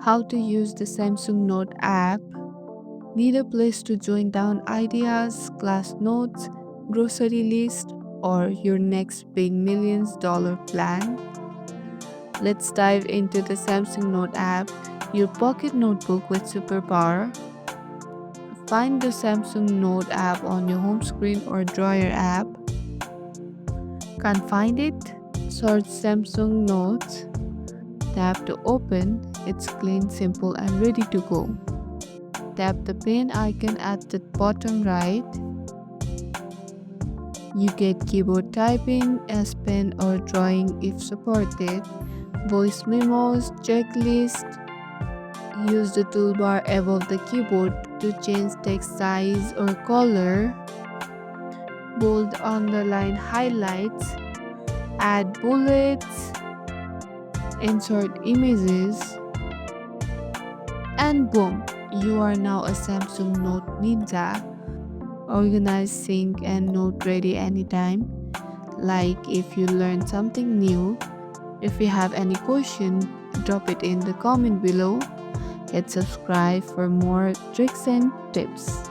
How to use the Samsung Note app. Need a place to join down ideas, class notes, grocery list, or your next big millions-dollar plan? Let's dive into the Samsung Note app, your pocket notebook with superpower. Find the Samsung Note app on your home screen or drawer app. Can't find it? Search Samsung Notes. Tap to open. It's clean, simple, and ready to go. Tap the pen icon at the bottom right. You get keyboard typing, S Pen, or drawing if supported, voice memos, checklist. Use the toolbar above the keyboard to change text size or color. Bold, underline, highlights. Add bullets. Insert images. And boom, you are now a Samsung Note Ninja. Organize, sync, and note ready anytime. Like if you learned something new. If you have any question, drop it in the comment below. Hit subscribe for more tricks and tips.